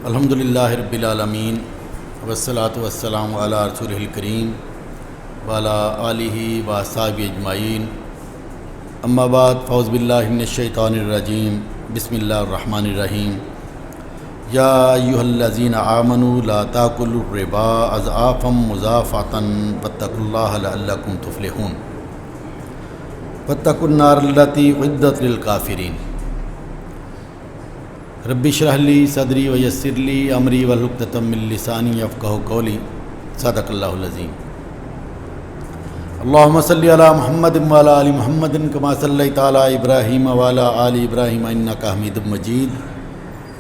الحمدللہ رب العالمین والصلاة والسلام علی رسولہ الکریم وعلی آلہ واصحابہ اجمعین، اما بعد، فاعوذ باللہ من الشیطان الرجیم، بسم اللہ الرحمن الرحیم۔ یا ایھا الذین آمنوا لا تأکلوا الربا اضعافا مضاعفۃ واتقوا اللہ لعلکم تفلحون، واتقوا النار التی اعدت للکافرین۔ رب اشرح لی صدری ویسر لی امری واحلل عقدۃ من لسانی یفقہوا قولی۔ صدق اللہ العظیم۔ اللہم صلی علی محمد وعلی آل محمد کما صلیت علی ابراہیم وعلی آل ابراہیم انک حمید مجید۔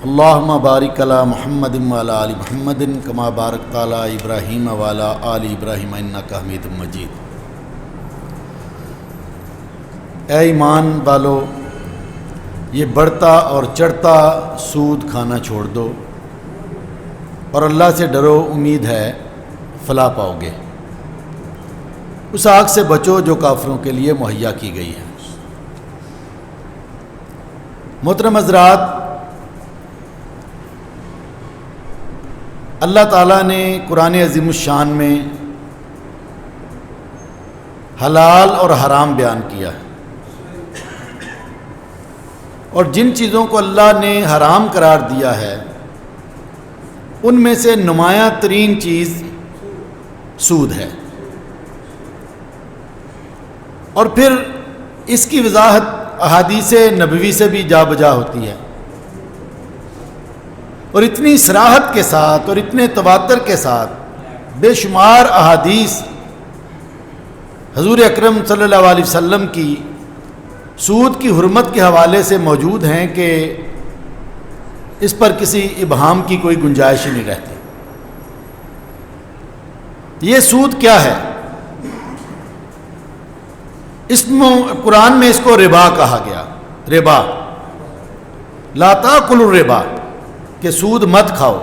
اللہم بارک علی محمد وعلی آل محمد کما بارکت علی ابراہیم وعلی آل ابراہیم انک حمید مجید۔ اے ایمان والو، یہ بڑھتا اور چڑھتا سود کھانا چھوڑ دو اور اللہ سے ڈرو، امید ہے فلاح پاؤ گے۔ اس آگ سے بچو جو کافروں کے لیے مہیا کی گئی ہے۔ محترم حضرات، اللہ تعالیٰ نے قرآن عظیم الشان میں حلال اور حرام بیان کیا ہے، اور جن چیزوں کو اللہ نے حرام قرار دیا ہے ان میں سے نمایاں ترین چیز سود ہے، اور پھر اس کی وضاحت احادیث نبوی سے بھی جا بجا ہوتی ہے، اور اتنی صراحت کے ساتھ اور اتنے تواتر کے ساتھ بے شمار احادیث حضور اکرم صلی اللہ علیہ وسلم کی سود کی حرمت کے حوالے سے موجود ہیں کہ اس پر کسی ابہام کی کوئی گنجائش ہی نہیں رہتی۔ یہ سود کیا ہے؟ قرآن میں اس کو ربا کہا گیا۔ ربا، لا تأکلوا الربا، کہ سود مت کھاؤ۔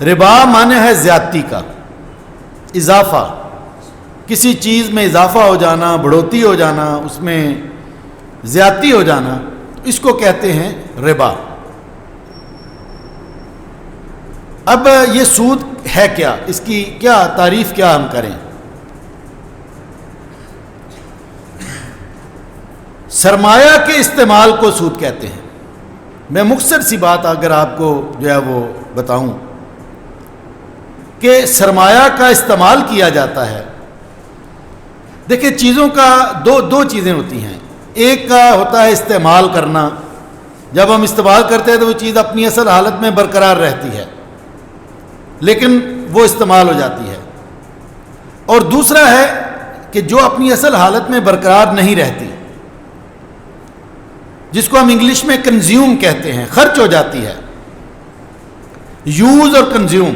ربا معنی ہے زیادتی کا، اضافہ، کسی چیز میں اضافہ ہو جانا، بڑھوتی ہو جانا، اس میں زیادتی ہو جانا، اس کو کہتے ہیں ربا۔ اب یہ سود ہے کیا؟ اس کی کیا تعریف کیا ہم کریں؟ سرمایہ کے استعمال کو سود کہتے ہیں۔ میں مختصر سی بات اگر آپ کو جو ہے وہ بتاؤں کہ سرمایہ کا استعمال کیا جاتا ہے۔ دیکھیں، چیزوں کا دو چیزیں ہوتی ہیں۔ ایک کا ہوتا ہے استعمال کرنا، جب ہم استعمال کرتے ہیں تو وہ چیز اپنی اصل حالت میں برقرار رہتی ہے لیکن وہ استعمال ہو جاتی ہے۔ اور دوسرا ہے کہ جو اپنی اصل حالت میں برقرار نہیں رہتی، جس کو ہم انگلش میں کنزیوم کہتے ہیں، خرچ ہو جاتی ہے، یوز اور کنزیوم۔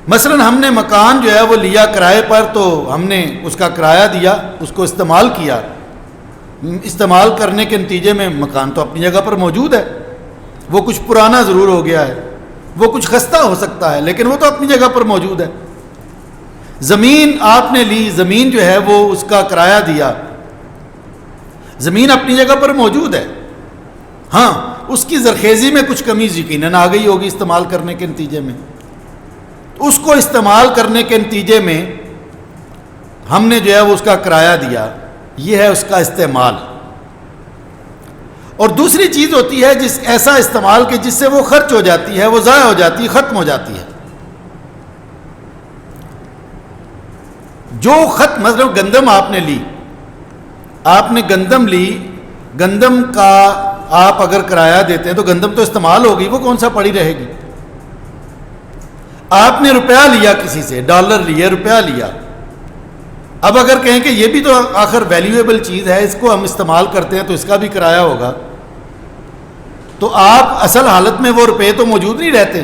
مثلا ہم نے مکان جو ہے وہ لیا کرائے پر، تو ہم نے اس کا کرایہ دیا، اس کو استعمال کیا۔ استعمال کرنے کے نتیجے میں مکان تو اپنی جگہ پر موجود ہے، وہ کچھ پرانا ضرور ہو گیا ہے، وہ کچھ خستہ ہو سکتا ہے، لیکن وہ تو اپنی جگہ پر موجود ہے۔ زمین آپ نے لی، زمین جو ہے وہ اس کا کرایہ دیا، زمین اپنی جگہ پر موجود ہے۔ ہاں، اس کی زرخیزی میں کچھ کمی یقیناً آ گئی ہوگی استعمال کرنے کے نتیجے میں۔ اس کو استعمال کرنے کے نتیجے میں ہم نے جو ہے وہ اس کا کرایہ دیا، یہ ہے اس کا استعمال۔ اور دوسری چیز ہوتی ہے ایسا استعمال کہ جس سے وہ خرچ ہو جاتی ہے، وہ ضائع ہو جاتی ہے، ختم ہو جاتی ہے۔ جو مطلب گندم آپ نے لی، آپ نے گندم لی، گندم کا آپ اگر کرایہ دیتے ہیں تو گندم تو استعمال ہوگی، وہ کون سا پڑی رہے گی۔ آپ نے روپیہ لیا کسی سے، ڈالر لیا، روپیہ لیا، اب اگر کہیں کہ یہ بھی تو آخر ویلیویبل چیز ہے، اس کو ہم استعمال کرتے ہیں تو اس کا بھی کرایہ ہوگا، تو آپ اصل حالت میں وہ روپے تو موجود نہیں رہتے،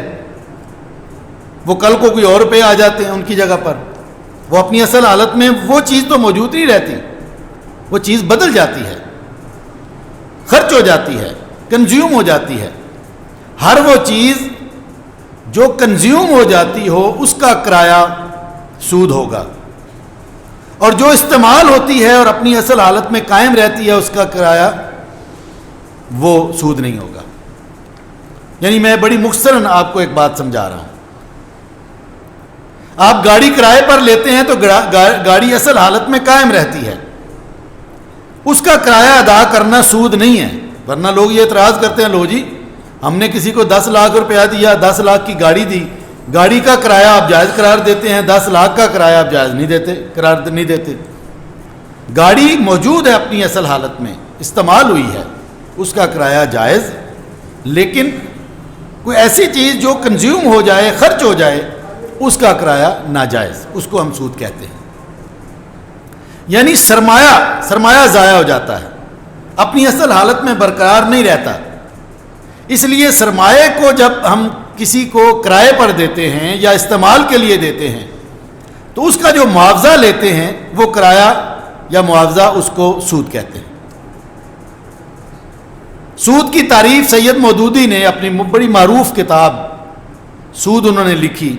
وہ کل کو کوئی اور روپے آ جاتے ہیں ان کی جگہ پر، وہ اپنی اصل حالت میں وہ چیز تو موجود نہیں رہتی، وہ چیز بدل جاتی ہے، خرچ ہو جاتی ہے، کنزیوم ہو جاتی ہے۔ ہر وہ چیز جو کنزیوم ہو جاتی ہو اس کا کرایہ سود ہوگا، اور جو استعمال ہوتی ہے اور اپنی اصل حالت میں قائم رہتی ہے اس کا کرایہ وہ سود نہیں ہوگا. یعنی میں بڑی مختصراً آپ کو ایک بات سمجھا رہا ہوں. آپ گاڑی کرائے پر لیتے ہیں تو گاڑی اصل حالت میں قائم رہتی ہے, اس کا کرایہ ادا کرنا سود نہیں ہے. ورنہ لوگ یہ اعتراض کرتے ہیں, لو جی ہم نے کسی کو 10 لاکھ روپیہ دیا, 10 لاکھ کی گاڑی دی, گاڑی کا کرایہ آپ جائز قرار دیتے ہیں, 10 لاکھ کا کرایہ آپ جائز نہیں دیتے, قرار نہیں دیتے. گاڑی موجود ہے اپنی اصل حالت میں, استعمال ہوئی ہے, اس کا کرایہ جائز. لیکن کوئی ایسی چیز جو کنزیوم ہو جائے, خرچ ہو جائے, اس کا کرایہ ناجائز, اس کو ہم سود کہتے ہیں. یعنی سرمایہ ضائع ہو جاتا ہے, اپنی اصل حالت میں برقرار نہیں رہتا. اس لیے سرمایہ کو جب ہم کسی کو کرائے پر دیتے ہیں یا استعمال کے لیے دیتے ہیں تو اس کا جو معاوضہ لیتے ہیں وہ کرایہ یا معاوضہ, اس کو سود کہتے ہیں. سود کی تعریف سید مودودی نے اپنی بڑی معروف کتاب سود انہوں نے لکھی,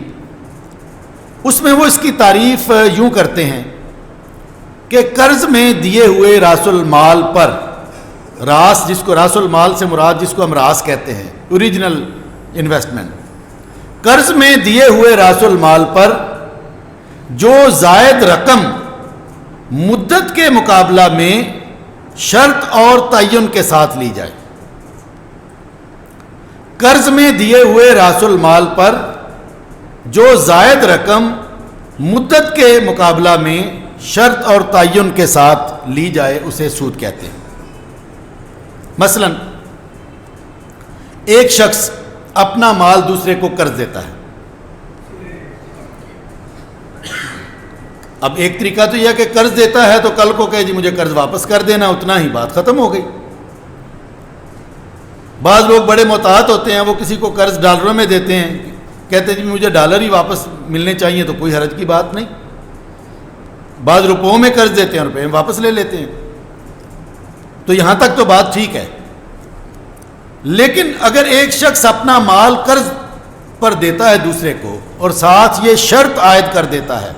اس میں وہ اس کی تعریف یوں کرتے ہیں کہ قرض میں دیے ہوئے راس المال پر, راس جس کو راس المال سے مراد جس کو ہم راس کہتے ہیں, اوریجنل انویسٹمنٹ, قرض میں دیے ہوئے راس المال پر جو زائد رقم مدت کے مقابلہ میں شرط اور تعین کے ساتھ لی جائے. قرض میں دیے ہوئے راس المال پر جو زائد رقم مدت کے مقابلہ میں شرط اور تعین کے ساتھ لی جائے اسے سود کہتے ہیں. مثلا ایک شخص اپنا مال دوسرے کو قرض دیتا ہے. اب ایک طریقہ تو یہ کہ قرض دیتا ہے تو کل کو کہے جی مجھے قرض واپس کر دینا, اتنا ہی بات ختم ہو گئی. بعض لوگ بڑے محتاط ہوتے ہیں, وہ کسی کو قرض ڈالروں میں دیتے ہیں, کہتے ہیں جی مجھے ڈالر ہی واپس ملنے چاہیے تو کوئی حرج کی بات نہیں. بعض روپوں میں قرض دیتے ہیں, روپے میں واپس لے لیتے ہیں. تو یہاں تک تو بات ٹھیک ہے. لیکن اگر ایک شخص اپنا مال قرض پر دیتا ہے دوسرے کو اور ساتھ یہ شرط عائد کر دیتا ہے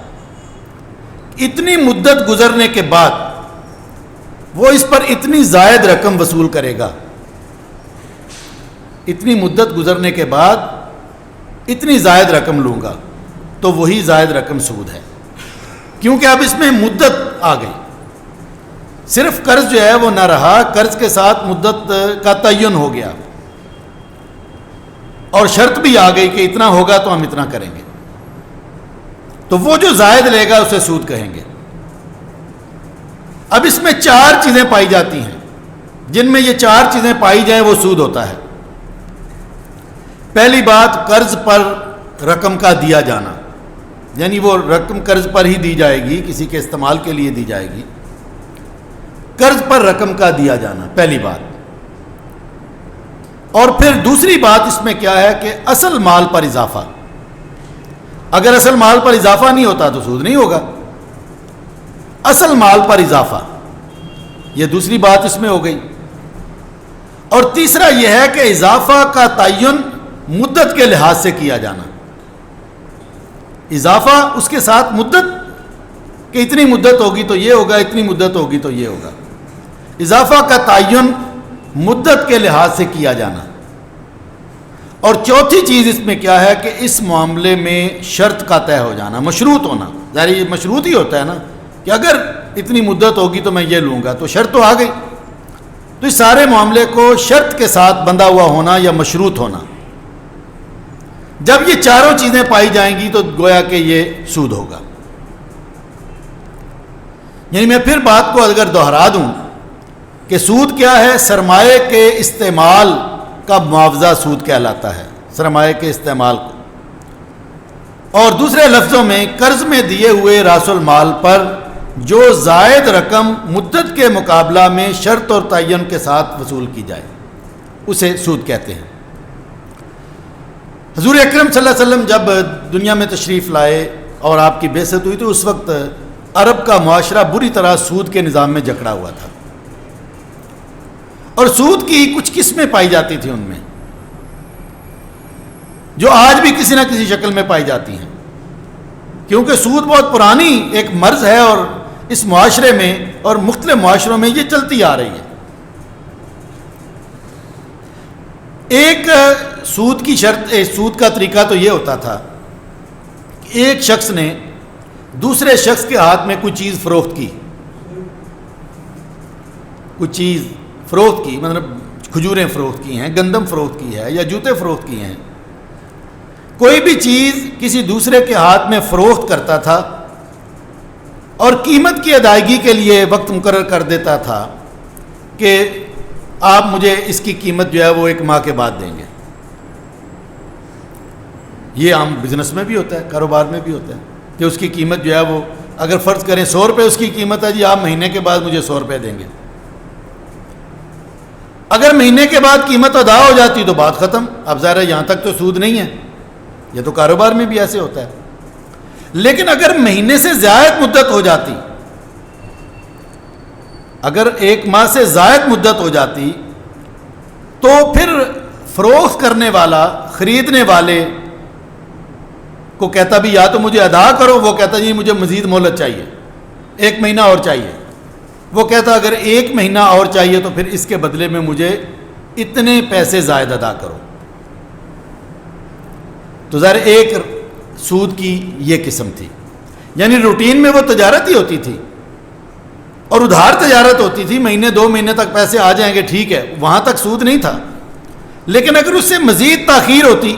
اتنی مدت گزرنے کے بعد وہ اس پر اتنی زائد رقم وصول کرے گا, اتنی مدت گزرنے کے بعد اتنی زائد رقم لوں گا, تو وہی زائد رقم سود ہے. کیونکہ اب اس میں مدت آ گئی, صرف قرض جو ہے وہ نہ رہا, قرض کے ساتھ مدت کا تعین ہو گیا اور شرط بھی آ گئی کہ اتنا ہوگا تو ہم اتنا کریں گے. تو وہ جو زائد لے گا اسے سود کہیں گے. اب اس میں 4 چیزیں پائی جاتی ہیں, جن میں یہ 4 چیزیں پائی جائیں وہ سود ہوتا ہے. پہلی بات, قرض پر رقم کا دیا جانا, یعنی وہ رقم قرض پر ہی دی جائے گی, کسی کے استعمال کے لیے دی جائے گی. قرض پر رقم کا دیا جانا پہلی بات. اور پھر دوسری بات اس میں کیا ہے کہ اصل مال پر اضافہ. اگر اصل مال پر اضافہ نہیں ہوتا تو سود نہیں ہوگا. اصل مال پر اضافہ, یہ دوسری بات اس میں ہو گئی. اور تیسرا یہ ہے کہ اضافہ کا تعین مدت کے لحاظ سے کیا جانا. اضافہ اس کے ساتھ مدت کہ اتنی مدت ہوگی تو یہ ہوگا, اتنی مدت ہوگی تو یہ ہوگا. اضافہ کا تعین مدت کے لحاظ سے کیا جانا. اور چوتھی چیز اس میں کیا ہے کہ اس معاملے میں شرط کا طے ہو جانا, مشروط ہونا. ظاہر یہ مشروط ہی ہوتا ہے نا کہ اگر اتنی مدت ہوگی تو میں یہ لوں گا, تو شرط تو آ گئی. تو اس سارے معاملے کو شرط کے ساتھ بندھا ہوا ہونا یا مشروط ہونا. جب یہ چاروں چیزیں پائی جائیں گی تو گویا کہ یہ سود ہوگا. یعنی میں پھر بات کو اگر دوہرا دوں کہ سود کیا ہے, سرمایہ کے استعمال کا معاوضہ سود کہلاتا ہے, سرمایہ کے استعمال کو. اور دوسرے لفظوں میں قرض میں دیے ہوئے راس المال پر جو زائد رقم مدت کے مقابلہ میں شرط اور تعین کے ساتھ وصول کی جائے اسے سود کہتے ہیں. حضور اکرم صلی اللہ علیہ وسلم جب دنیا میں تشریف لائے اور آپ کی بعثت ہوئی تو اس وقت عرب کا معاشرہ بری طرح سود کے نظام میں جکڑا ہوا تھا. اور سود کی کچھ قسمیں پائی جاتی تھیں ان میں جو آج بھی کسی نہ کسی شکل میں پائی جاتی ہیں, کیونکہ سود بہت پرانی ایک مرض ہے اور اس معاشرے میں اور مختلف معاشروں میں یہ چلتی آ رہی ہے. ایک سود کا طریقہ تو یہ ہوتا تھا کہ ایک شخص نے دوسرے شخص کے ہاتھ میں کوئی چیز فروخت کی, مطلب کھجوریں فروخت کی ہیں, گندم فروخت کی ہے یا جوتے فروخت کیے ہیں. کوئی بھی چیز کسی دوسرے کے ہاتھ میں فروخت کرتا تھا اور قیمت کی ادائیگی کے لیے وقت مقرر کر دیتا تھا کہ آپ مجھے اس کی قیمت جو ہے وہ 1 ماہ کے بعد دیں گے. یہ عام بزنس میں بھی ہوتا ہے, کاروبار میں بھی ہوتا ہے کہ اس کی قیمت جو ہے وہ, اگر فرض کریں 100 روپے اس کی قیمت ہے, جی آپ مہینے کے بعد مجھے 100 روپے دیں گے. اگر مہینے کے بعد قیمت ادا ہو جاتی تو بات ختم. اب ظاہر ہے یہاں تک تو سود نہیں ہے, یہ تو کاروبار میں بھی ایسے ہوتا ہے. لیکن اگر مہینے سے زائد مدت ہو جاتی, اگر 1 ماہ سے زائد مدت ہو جاتی, تو پھر فروخت کرنے والا خریدنے والے کو کہتا بھی یا تو مجھے ادا کرو, وہ کہتا جی مجھے مزید مہلت چاہیے, 1 مہینہ اور چاہیے. وہ کہتا اگر 1 مہینہ اور چاہیے تو پھر اس کے بدلے میں مجھے اتنے پیسے زائد ادا کرو. تو ظاہر ایک سود کی یہ قسم تھی, یعنی روٹین میں وہ تجارت ہی ہوتی تھی اور ادھار تجارت ہوتی تھی, مہینے 2 مہینے تک پیسے آ جائیں گے, ٹھیک ہے, وہاں تک سود نہیں تھا. لیکن اگر اس سے مزید تاخیر ہوتی,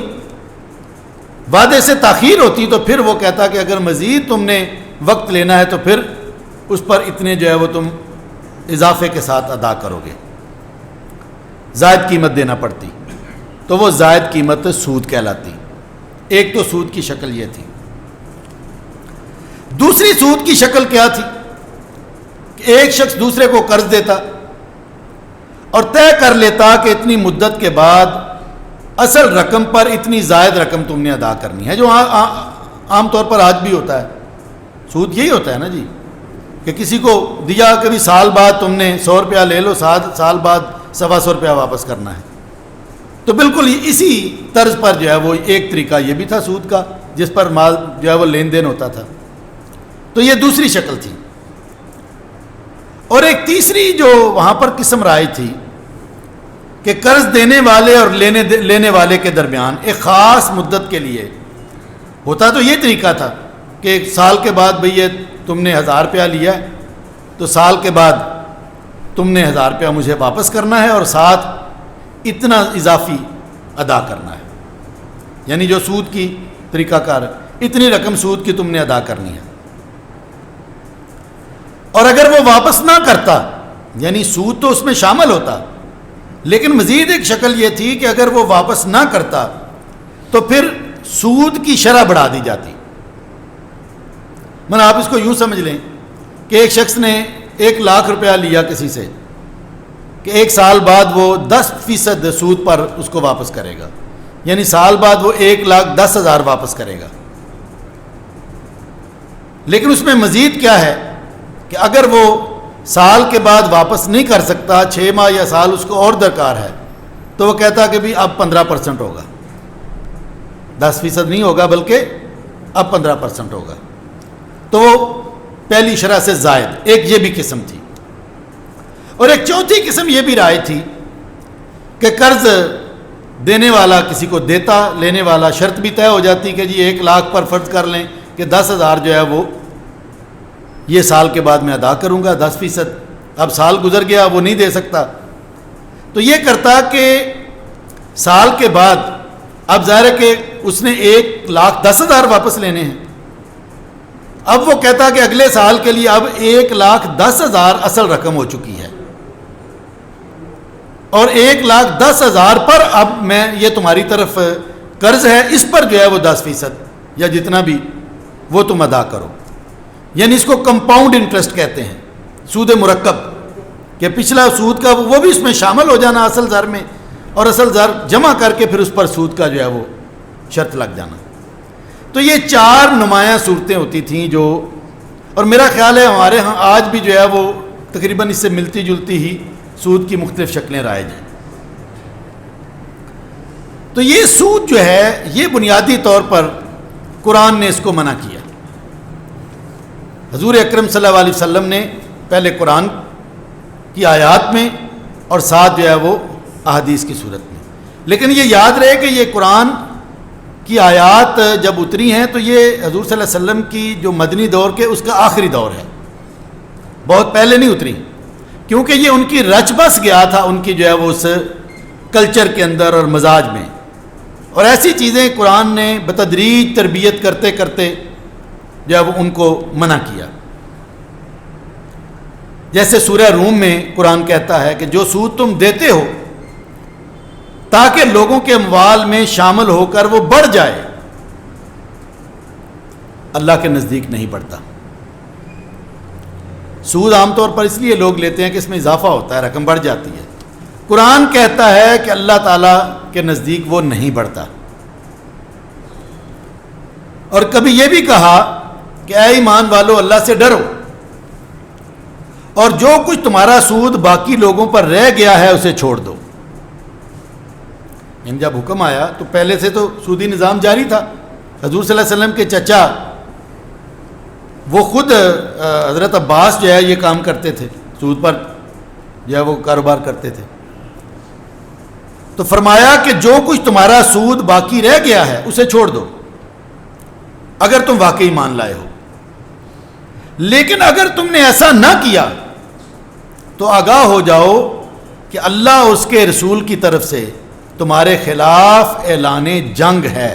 وعدے سے تاخیر ہوتی, تو پھر وہ کہتا کہ اگر مزید تم نے وقت لینا ہے تو پھر اس پر اتنے جو ہے وہ تم اضافے کے ساتھ ادا کرو گے, زائد قیمت دینا پڑتی. تو وہ زائد قیمت سود کہلاتی. ایک تو سود کی شکل یہ تھی. دوسری سود کی شکل کیا تھی کہ ایک شخص دوسرے کو قرض دیتا اور طے کر لیتا کہ اتنی مدت کے بعد اصل رقم پر اتنی زائد رقم تم نے ادا کرنی ہے, جو عام طور پر آج بھی ہوتا ہے. سود یہی ہوتا ہے نا جی, کہ کسی کو دیا کبھی سال بعد تم نے 100 روپیہ لے لو, سال بعد 125 روپیہ واپس کرنا ہے. تو بالکل اسی طرز پر جو ہے وہ ایک طریقہ یہ بھی تھا سود کا, جس پر مال جو ہے وہ لین دین ہوتا تھا. تو یہ دوسری شکل تھی. اور ایک تیسری جو وہاں پر قسم رائج تھی کہ قرض دینے والے اور لینے والے کے درمیان ایک خاص مدت کے لیے ہوتا. تو یہ طریقہ تھا کہ 1 سال کے بعد بھئی یہ تم نے 1000 روپیہ لیا ہے, تو سال کے بعد تم نے 1000 روپیہ مجھے واپس کرنا ہے اور ساتھ اتنا اضافی ادا کرنا ہے. یعنی جو سود کی طریقہ کار ہے, اتنی رقم سود کی تم نے ادا کرنی ہے. اور اگر وہ واپس نہ کرتا, یعنی سود تو اس میں شامل ہوتا, لیکن مزید ایک شکل یہ تھی کہ اگر وہ واپس نہ کرتا تو پھر سود کی شرح بڑھا دی جاتی. آپ اس کو یوں سمجھ لیں کہ ایک شخص نے 1 لاکھ روپیہ لیا کسی سے کہ 1 سال بعد وہ 10% سود پر اس کو واپس کرے گا, یعنی سال بعد وہ 1,10,000 واپس کرے گا. لیکن اس میں مزید کیا ہے کہ اگر وہ سال کے بعد واپس نہیں کر سکتا, 6 ماہ یا سال اس کو اور درکار ہے, تو وہ کہتا کہ بھی اب 15% ہوگا, 10% نہیں ہوگا بلکہ اب 15% ہوگا. تو وہ پہلی شرح سے زائد ایک یہ بھی قسم تھی. اور ایک چوتھی قسم یہ بھی رائج تھی کہ قرض دینے والا کسی کو دیتا, لینے والا شرط بھی طے ہو جاتی کہ جی 1 لاکھ پر فرض کر لیں کہ 10,000 جو ہے وہ یہ سال کے بعد میں ادا کروں گا, 10%. اب سال گزر گیا, وہ نہیں دے سکتا, تو یہ کرتا کہ سال کے بعد اب ظاہر ہے کہ اس نے 1,10,000 واپس لینے ہیں. اب وہ کہتا کہ اگلے سال کے لیے اب 1,10,000 اصل رقم ہو چکی ہے, اور 1,10,000 پر اب میں یہ تمہاری طرف قرض ہے, اس پر جو ہے وہ 10% یا جتنا بھی وہ تم ادا کرو. یعنی اس کو کمپاؤنڈ انٹرسٹ کہتے ہیں, سود مرکب, کہ پچھلا سود کا وہ بھی اس میں شامل ہو جانا اصل زر میں, اور اصل زر جمع کر کے پھر اس پر سود کا جو ہے وہ شرط لگ جانا. تو یہ 4 نمایاں صورتیں ہوتی تھیں جو, اور میرا خیال ہے ہمارے ہاں آج بھی جو ہے وہ تقریباً اس سے ملتی جلتی ہی سود کی مختلف شکلیں رائج ہیں. تو یہ سود جو ہے یہ بنیادی طور پر قرآن نے اس کو منع کیا. حضور اکرم صلی اللہ علیہ وسلم نے پہلے قرآن کی آیات میں اور ساتھ جو ہے وہ احادیث کی صورت میں. لیکن یہ یاد رہے کہ یہ قرآن کی آیات جب اتری ہیں تو یہ حضور صلی اللہ علیہ وسلم کی جو مدنی دور کے اس کا آخری دور ہے, بہت پہلے نہیں اتری, کیونکہ یہ ان کی رچ بس گیا تھا ان کی جو ہے وہ اس کلچر کے اندر اور مزاج میں. اور ایسی چیزیں قرآن نے بتدریج تربیت کرتے کرتے جو ہے وہ ان کو منع کیا. جیسے سورہ روم میں قرآن کہتا ہے کہ جو سود تم دیتے ہو تاکہ لوگوں کے اموال میں شامل ہو کر وہ بڑھ جائے, اللہ کے نزدیک نہیں بڑھتا. سود عام طور پر اس لیے لوگ لیتے ہیں کہ اس میں اضافہ ہوتا ہے, رقم بڑھ جاتی ہے. قرآن کہتا ہے کہ اللہ تعالیٰ کے نزدیک وہ نہیں بڑھتا. اور کبھی یہ بھی کہا کہ اے ایمان والو اللہ سے ڈرو اور جو کچھ تمہارا سود باقی لوگوں پر رہ گیا ہے اسے چھوڑ دو. یعنی جب حکم آیا تو پہلے سے تو سودی نظام جاری تھا. حضور صلی اللہ علیہ وسلم کے چچا وہ خود حضرت عباس جو ہے یہ کام کرتے تھے, سود پر جو ہے وہ کاروبار کرتے تھے. تو فرمایا کہ جو کچھ تمہارا سود باقی رہ گیا ہے اسے چھوڑ دو اگر تم واقعی مان لائے ہو. لیکن اگر تم نے ایسا نہ کیا تو آگاہ ہو جاؤ کہ اللہ اس کے رسول کی طرف سے تمہارے خلاف اعلان جنگ ہے.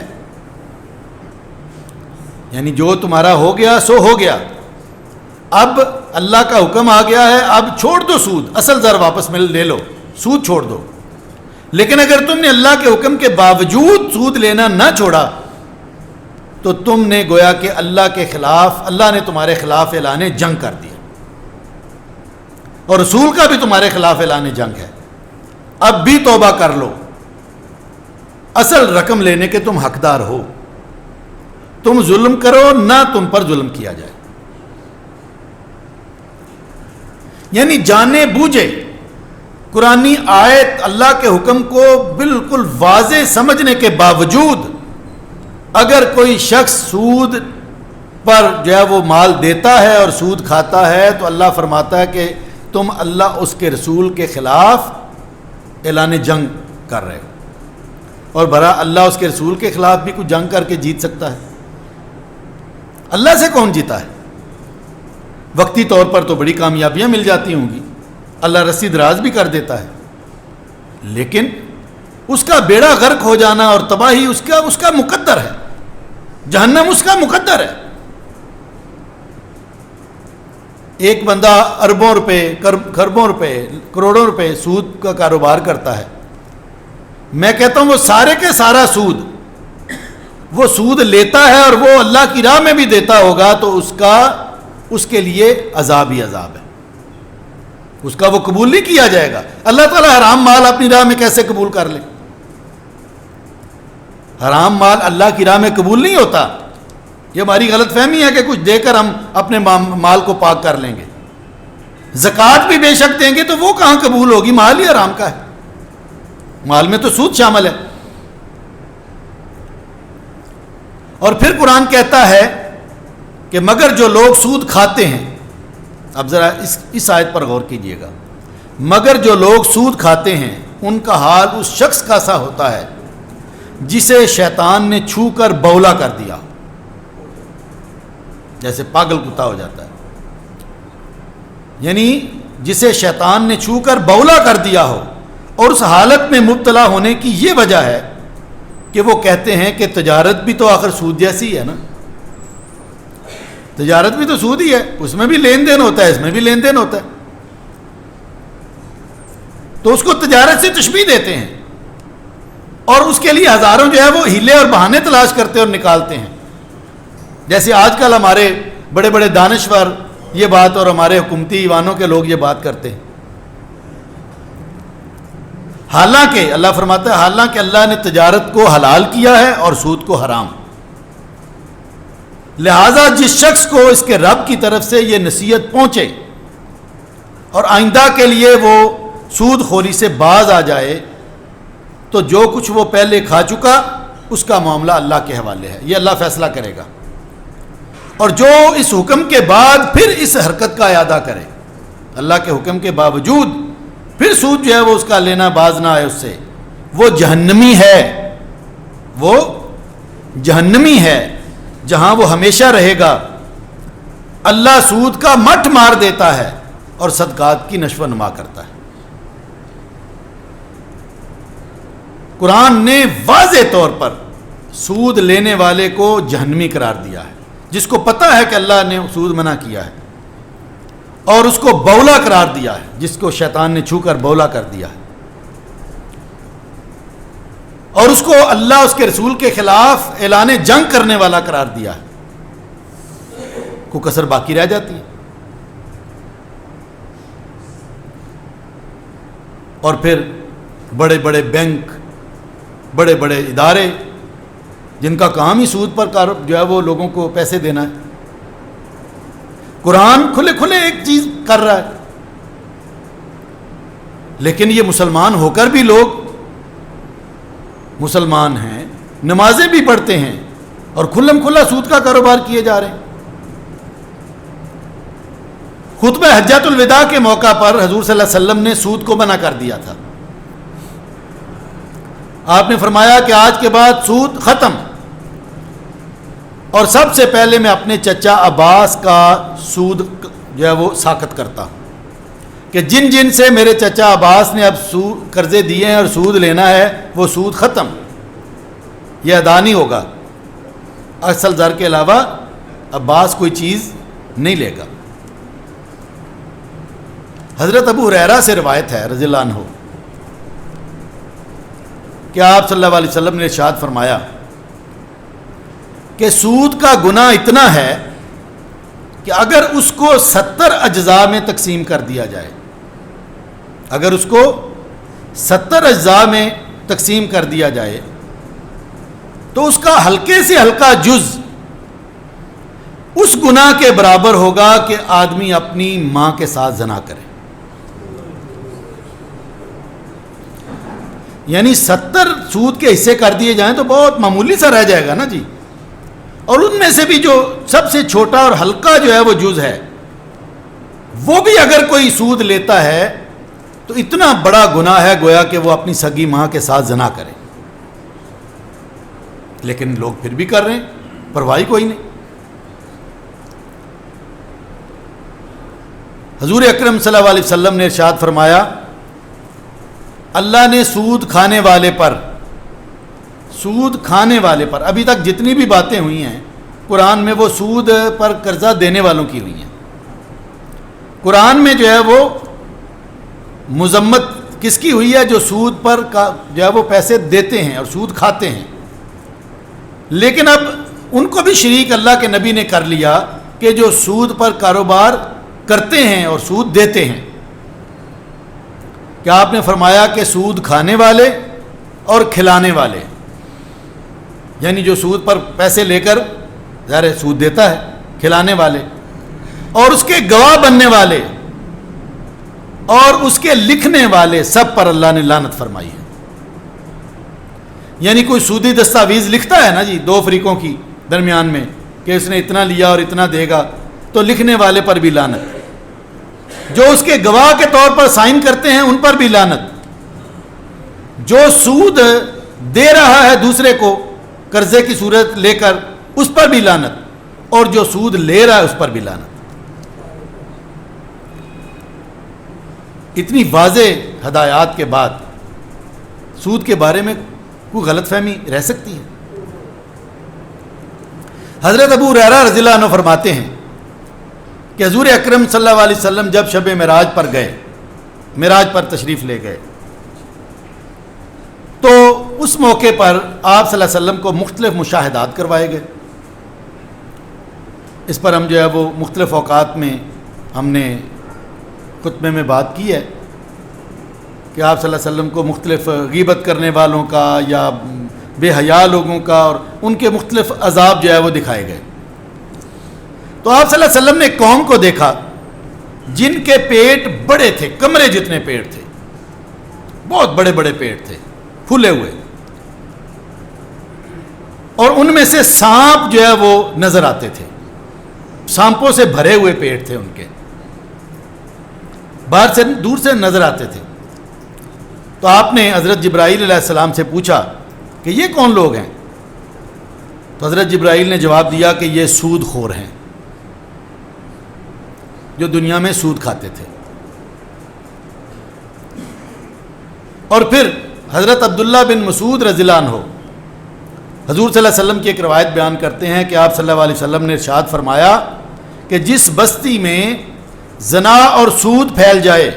یعنی جو تمہارا ہو گیا سو ہو گیا, اب اللہ کا حکم آ گیا ہے, اب چھوڑ دو سود, اصل زر واپس لے لو, سود چھوڑ دو. لیکن اگر تم نے اللہ کے حکم کے باوجود سود لینا نہ چھوڑا تو تم نے گویا کہ اللہ کے خلاف, اللہ نے تمہارے خلاف اعلان جنگ کر دیا اور رسول کا بھی تمہارے خلاف اعلان جنگ ہے. اب بھی توبہ کر لو, اصل رقم لینے کے تم حقدار ہو. تم ظلم کرو نہ تم پر ظلم کیا جائے. یعنی جانے بوجھے قرآنی آیت اللہ کے حکم کو بالکل واضح سمجھنے کے باوجود اگر کوئی شخص سود پر جو ہے وہ مال دیتا ہے اور سود کھاتا ہے تو اللہ فرماتا ہے کہ تم اللہ اس کے رسول کے خلاف اعلان جنگ کر رہے ہو. اور بھلا اللہ اس کے رسول کے خلاف بھی کچھ جنگ کر کے جیت سکتا ہے؟ اللہ سے کون جیتا ہے؟ وقتی طور پر تو بڑی کامیابیاں مل جاتی ہوں گی, اللہ رسی دراز بھی کر دیتا ہے, لیکن اس کا بیڑا غرق ہو جانا اور تباہی اس کا مقدر ہے, جہنم اس کا مقدر ہے. ایک بندہ اربوں روپے, کروڑوں روپے, کروڑوں روپے سود کا کاروبار کرتا ہے. میں کہتا ہوں وہ سارے کے سارا سود وہ سود لیتا ہے اور وہ اللہ کی راہ میں بھی دیتا ہوگا تو اس کے لیے عذاب ہی عذاب ہے, اس کا وہ قبول نہیں کیا جائے گا. اللہ تعالیٰ حرام مال اپنی راہ میں کیسے قبول کر لے؟ حرام مال اللہ کی راہ میں قبول نہیں ہوتا. یہ ہماری غلط فہمی ہے کہ کچھ دے کر ہم اپنے مال کو پاک کر لیں گے. زکوٰۃ بھی بے شک دیں گے تو وہ کہاں قبول ہوگی؟ مال ہی حرام کا ہے, مال میں تو سود شامل ہے. اور پھر قرآن کہتا ہے کہ مگر جو لوگ سود کھاتے ہیں, اب ذرا اس آیت پر غور کیجئے گا, مگر جو لوگ سود کھاتے ہیں ان کا حال اس شخص کا سا ہوتا ہے جسے شیطان نے چھو کر بولا کر دیا, جیسے پاگل کتا ہو جاتا ہے. یعنی جسے شیطان نے چھو کر بولا کر دیا ہو, اور اس حالت میں مبتلا ہونے کی یہ وجہ ہے کہ وہ کہتے ہیں کہ تجارت بھی تو آخر سود جیسی ہے نا, تجارت بھی تو سود ہی ہے, اس میں بھی لین دین ہوتا ہے, اس میں بھی لین دین ہوتا ہے. تو اس کو تجارت سے تشبیہ دیتے ہیں اور اس کے لیے ہزاروں جو ہے وہ ہیلے اور بہانے تلاش کرتے اور نکالتے ہیں. جیسے آج کل ہمارے بڑے بڑے دانشور یہ بات اور ہمارے حکومتی ایوانوں کے لوگ یہ بات کرتے ہیں. حالانکہ اللہ فرماتا ہے حالانکہ اللہ نے تجارت کو حلال کیا ہے اور سود کو حرام. لہذا جس شخص کو اس کے رب کی طرف سے یہ نصیحت پہنچے اور آئندہ کے لیے وہ سود خوری سے باز آ جائے تو جو کچھ وہ پہلے کھا چکا اس کا معاملہ اللہ کے حوالے ہے, یہ اللہ فیصلہ کرے گا. اور جو اس حکم کے بعد پھر اس حرکت کا اعادہ کرے، اللہ کے حکم کے باوجود پھر سود جو ہے وہ اس کا لینا باز نہ آئے اس سے، وہ جہنمی ہے، وہ جہنمی ہے جہاں وہ ہمیشہ رہے گا۔ اللہ سود کا مٹھ مار دیتا ہے اور صدقات کی نشو و نما کرتا ہے۔ قرآن نے واضح طور پر سود لینے والے کو جہنمی قرار دیا ہے، جس کو پتہ ہے کہ اللہ نے سود منع کیا ہے، اور اس کو بولا قرار دیا ہے، جس کو شیطان نے چھو کر بولا کر دیا ہے، اور اس کو اللہ اس کے رسول کے خلاف اعلان جنگ کرنے والا قرار دیا ہے۔ کو کسر باقی رہ جاتی ہے۔ اور پھر بڑے بڑے بینک، بڑے بڑے ادارے جن کا کام ہی سود پر جو ہے وہ لوگوں کو پیسے دینا ہے، قرآن کھلے کھلے ایک چیز کر رہا ہے، لیکن یہ مسلمان ہو کر بھی لوگ مسلمان ہیں، نمازیں بھی پڑھتے ہیں، اور کھلم کھلا سود کا کاروبار کیے جا رہے ہیں۔ خطبہ حجۃ الوداع کے موقع پر حضور صلی اللہ علیہ وسلم نے سود کو منع کر دیا تھا۔ آپ نے فرمایا کہ آج کے بعد سود ختم، اور سب سے پہلے میں اپنے چچا عباس کا سود جو ہے وہ ساقط کرتا ہوں، کہ جن جن سے میرے چچا عباس نے اب قرضے دیے ہیں اور سود لینا ہے، وہ سود ختم، یہ ادا نہیں ہوگا، اصل زر کے علاوہ عباس کوئی چیز نہیں لے گا۔ حضرت ابو ہریرہ سے روایت ہے رضی اللہ عنہ کہ آپ صلی اللہ علیہ وسلم نے ارشاد فرمایا کہ سود کا گناہ اتنا ہے کہ اگر اس کو 70 اجزاء میں تقسیم کر دیا جائے، اگر اس کو 70 اجزاء میں تقسیم کر دیا جائے تو اس کا ہلکے سے ہلکا جز اس گناہ کے برابر ہوگا کہ آدمی اپنی ماں کے ساتھ زنا کرے۔ یعنی 70 سود کے حصے کر دیے جائیں تو بہت معمولی سا رہ جائے گا نا جی، اور ان میں سے بھی جو سب سے چھوٹا اور ہلکا جو ہے وہ جز ہے، وہ بھی اگر کوئی سود لیتا ہے تو اتنا بڑا گناہ ہے گویا کہ وہ اپنی سگی ماں کے ساتھ زنا کرے، لیکن لوگ پھر بھی کر رہے ہیں، پرواہ کوئی نہیں۔ حضور اکرم صلی اللہ علیہ وسلم نے ارشاد فرمایا، اللہ نے سود کھانے والے پر ابھی تک جتنی بھی باتیں ہوئی ہیں قرآن میں، وہ سود پر قرضہ دینے والوں کی ہوئی ہیں۔ قرآن میں جو ہے وہ مذمت کس کی ہوئی ہے؟ جو سود پر جو ہے وہ پیسے دیتے ہیں اور سود کھاتے ہیں، لیکن اب ان کو بھی شریک اللہ کے نبی نے کر لیا کہ جو سود پر کاروبار کرتے ہیں اور سود دیتے ہیں۔ کہ آپ نے فرمایا کہ سود کھانے والے اور کھلانے والے، یعنی جو سود پر پیسے لے کر ظاہر سود دیتا ہے، کھلانے والے، اور اس کے گواہ بننے والے اور اس کے لکھنے والے، سب پر اللہ نے لعنت فرمائی ہے۔ یعنی کوئی سودی دستاویز لکھتا ہے نا جی دو فریقوں کی درمیان میں کہ اس نے اتنا لیا اور اتنا دے گا، تو لکھنے والے پر بھی لعنت، جو اس کے گواہ کے طور پر سائن کرتے ہیں ان پر بھی لعنت، جو سود دے رہا ہے دوسرے کو قرضے کی صورت لے کر اس پر بھی لعنت، اور جو سود لے رہا ہے اس پر بھی لعنت۔ اتنی واضح ہدایات کے بعد سود کے بارے میں کوئی غلط فہمی رہ سکتی ہے؟ حضرت ابو ہریرہ رضی اللہ عنہ فرماتے ہیں کہ حضور اکرم صلی اللہ علیہ وسلم جب شب معراج پر گئے، معراج پر تشریف لے گئے، تو اس موقع پر آپ صلی اللہ علیہ وسلم کو مختلف مشاہدات کروائے گئے۔ اس پر ہم جو ہے وہ مختلف اوقات میں ہم نے خطبے میں بات کی ہے کہ آپ صلی اللہ علیہ وسلم کو مختلف غیبت کرنے والوں کا یا بے حیا لوگوں کا اور ان کے مختلف عذاب جو ہے وہ دکھائے گئے۔ تو آپ صلی اللہ علیہ وسلم نے قوم کو دیکھا جن کے پیٹ بڑے تھے، کمرے جتنے پیٹ تھے، بہت بڑے بڑے پیٹ تھے پھولے ہوئے، اور ان میں سے سانپ جو ہے وہ نظر آتے تھے۔ سانپوں سے بھرے ہوئے پیٹ تھے ان کے، باہر سے دور سے نظر آتے تھے۔ تو آپ نے حضرت جبرائیل علیہ السلام سے پوچھا کہ یہ کون لوگ ہیں؟ تو حضرت جبرائیل نے جواب دیا کہ یہ سود خور ہیں جو دنیا میں سود کھاتے تھے۔ اور پھر حضرت عبداللہ بن مسعود رضی اللہ عنہ حضور صلی اللہ علیہ وسلم کی ایک روایت بیان کرتے ہیں کہ آپ صلی اللہ علیہ وسلم نے ارشاد فرمایا کہ جس بستی میں زنا اور سود پھیل جائے،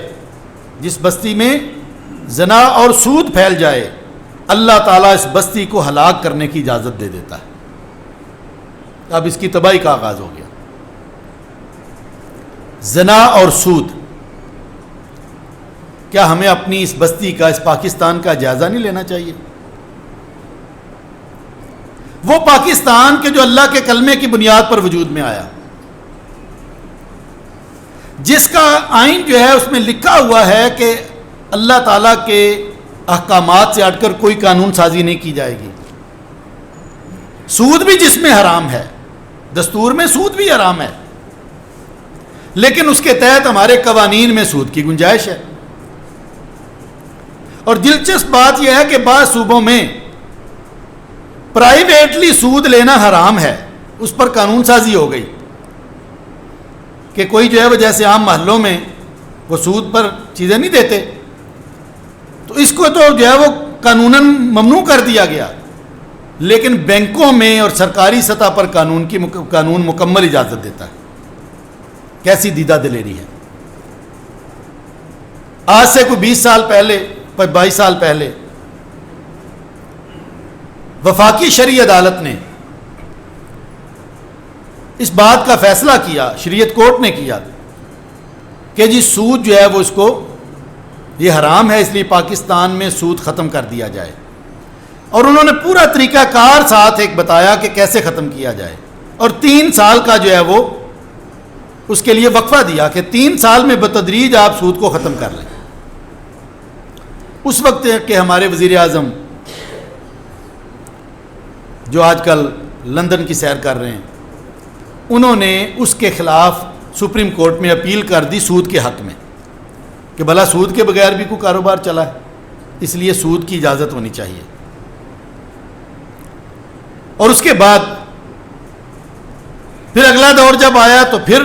جس بستی میں زنا اور سود پھیل جائے، اللہ تعالیٰ اس بستی کو ہلاک کرنے کی اجازت دے دیتا ہے۔ اب اس کی تباہی کا آغاز ہو گیا۔ زنا اور سود، کیا ہمیں اپنی اس بستی کا، اس پاکستان کا جائزہ نہیں لینا چاہیے؟ وہ پاکستان کے جو اللہ کے کلمے کی بنیاد پر وجود میں آیا، جس کا آئین جو ہے اس میں لکھا ہوا ہے کہ اللہ تعالیٰ کے احکامات سے ہٹ کر کوئی قانون سازی نہیں کی جائے گی۔ سود بھی جس میں حرام ہے، دستور میں سود بھی حرام ہے، لیکن اس کے تحت ہمارے قوانین میں سود کی گنجائش ہے۔ اور دلچسپ بات یہ ہے کہ بعض صوبوں میں پرائیویٹلی سود لینا حرام ہے، اس پر قانون سازی ہو گئی کہ کوئی جو ہے وہ جیسے عام محلوں میں وہ سود پر چیزیں نہیں دیتے، تو اس کو تو جو ہے وہ قانوناً ممنوع کر دیا گیا، لیکن بینکوں میں اور سرکاری سطح پر قانون مکمل اجازت دیتا ہے۔ کیسی دیدہ دلیری ہے! آج سے کوئی 20 سال پہلے، 22 سال پہلے وفاقی شرعی عدالت نے اس بات کا فیصلہ کیا، شریعت کورٹ نے کیا کہ جی سود جو ہے وہ اس کو یہ حرام ہے، اس لیے پاکستان میں سود ختم کر دیا جائے۔ اور انہوں نے پورا طریقہ کار ساتھ ایک بتایا کہ کیسے ختم کیا جائے، اور 3 سال کا جو ہے وہ اس کے لیے وقفہ دیا کہ 3 سال میں بتدریج آپ سود کو ختم کر لیں۔ اس وقت کہ ہمارے وزیر اعظم جو آج کل لندن کی سیر کر رہے ہیں، انہوں نے اس کے خلاف سپریم کورٹ میں اپیل کر دی سود کے حق میں کہ بھلا سود کے بغیر بھی کوئی کاروبار چلا ہے، اس لیے سود کی اجازت ہونی چاہیے۔ اور اس کے بعد پھر اگلا دور جب آیا تو پھر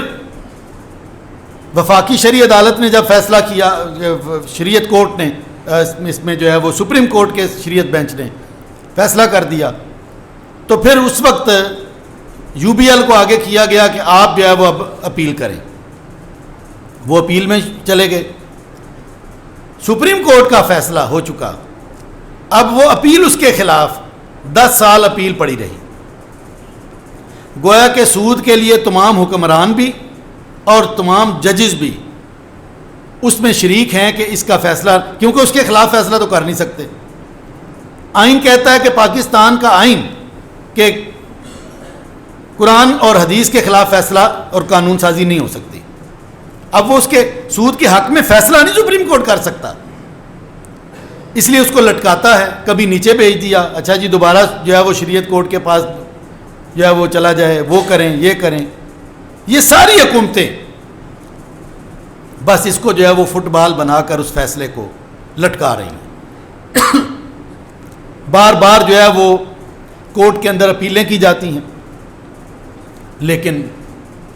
وفاقی شرعی عدالت نے جب فیصلہ کیا، شریعت کورٹ نے اس میں جو ہے وہ سپریم کورٹ کے شریعت بینچ نے فیصلہ کر دیا، تو پھر اس وقت یو بی ایل کو آگے کیا گیا کہ آپ جو ہے وہ اب اپیل کریں۔ وہ اپیل میں چلے گئے، سپریم کورٹ کا فیصلہ ہو چکا، اب وہ اپیل اس کے خلاف 10 سال اپیل پڑی رہی۔ گویا کہ سود کے لیے تمام حکمران بھی اور تمام ججز بھی اس میں شریک ہیں کہ اس کا فیصلہ، کیونکہ اس کے خلاف فیصلہ تو کر نہیں سکتے۔ آئین کہتا ہے کہ پاکستان کا آئین کہ قرآن اور حدیث کے خلاف فیصلہ اور قانون سازی نہیں ہو سکتی۔ اب وہ اس کے سود کے حق میں فیصلہ نہیں سپریم کورٹ کر سکتا، اس لیے اس کو لٹکاتا ہے، کبھی نیچے بھیج دیا، اچھا جی دوبارہ جو ہے وہ شریعت کورٹ کے پاس جو ہے وہ چلا جائے، وہ کریں یہ کریں۔ یہ ساری حکومتیں بس اس کو جو ہے وہ فٹ بال بنا کر اس فیصلے کو لٹکا رہی ہیں۔ بار بار جو ہے وہ کورٹ کے اندر اپیلیں کی جاتی ہیں، لیکن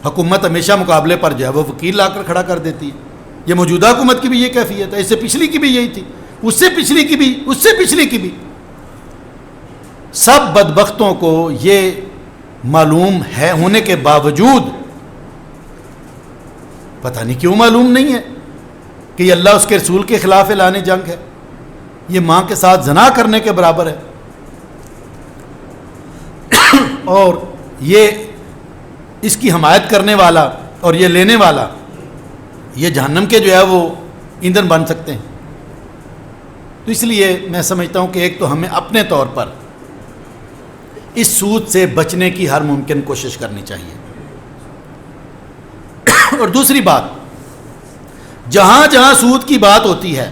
حکومت ہمیشہ مقابلے پر جو ہے وہ وکیل لا کر کھڑا کر دیتی ہے۔ یہ موجودہ حکومت کی بھی یہ کیفیت ہے، اس سے پچھلی کی بھی یہی تھی، اس سے پچھلی کی بھی، اس سے پچھلی کی بھی۔ سب بدبختوں کو یہ معلوم ہے ہونے کے باوجود پتہ نہیں کیوں معلوم نہیں ہے کہ یہ اللہ اس کے رسول کے خلاف اعلان جنگ ہے، یہ ماں کے ساتھ زنا کرنے کے برابر ہے، اور یہ اس کی حمایت کرنے والا اور یہ لینے والا یہ جہنم کے جو ہے وہ ایندھن بن سکتے ہیں۔ تو اس لیے میں سمجھتا ہوں کہ ایک تو ہمیں اپنے طور پر اس سود سے بچنے کی ہر ممکن کوشش کرنی چاہیے، اور دوسری بات، جہاں جہاں سود کی بات ہوتی ہے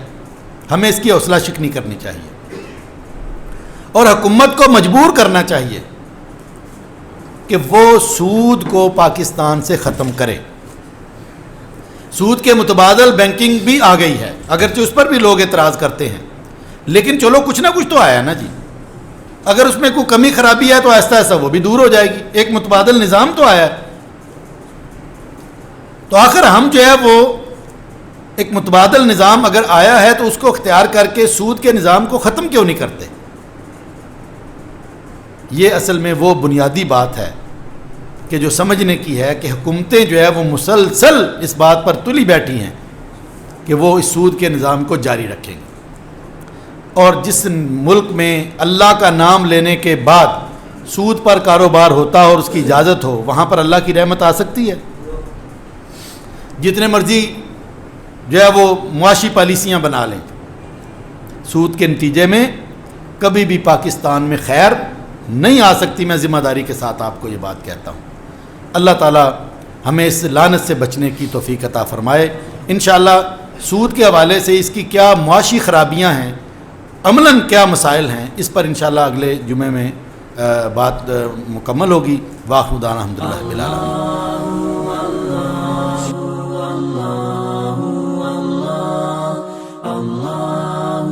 ہمیں اس کی حوصلہ شکنی کرنی چاہیے اور حکومت کو مجبور کرنا چاہیے کہ وہ سود کو پاکستان سے ختم کرے. سود کے متبادل بینکنگ بھی آ گئی ہے، اگرچہ اس پر بھی لوگ اعتراض کرتے ہیں، لیکن چلو کچھ نہ کچھ تو آیا نا جی. اگر اس میں کوئی کمی خرابی ہے تو آہستہ آہستہ وہ بھی دور ہو جائے گی. ایک متبادل نظام تو آیا ہے. تو آخر ہم جو ہے وہ ایک متبادل نظام اگر آیا ہے تو اس کو اختیار کر کے سود کے نظام کو ختم کیوں نہیں کرتے؟ یہ اصل میں وہ بنیادی بات ہے کہ جو سمجھنے کی ہے کہ حکومتیں جو ہے وہ مسلسل اس بات پر تلی بیٹھی ہیں کہ وہ اس سود کے نظام کو جاری رکھیں گے. اور جس ملک میں اللہ کا نام لینے کے بعد سود پر کاروبار ہوتا اور اس کی اجازت ہو، وہاں پر اللہ کی رحمت آ سکتی ہے. جتنے مرضی جو ہے وہ معاشی پالیسیاں بنا لیں، سود کے نتیجے میں کبھی بھی پاکستان میں خیر نہیں آ سکتی. میں ذمہ داری کے ساتھ آپ کو یہ بات کہتا ہوں. اللہ تعالیٰ ہمیں اس لعنت سے بچنے کی توفیق عطا فرمائے. انشاءاللہ سود کے حوالے سے اس کی کیا معاشی خرابیاں ہیں، عملاً کیا مسائل ہیں، اس پر انشاءاللہ اگلے جمعے میں بات مکمل ہوگی. واخر دعوانا الحمدللہ رب العالمین.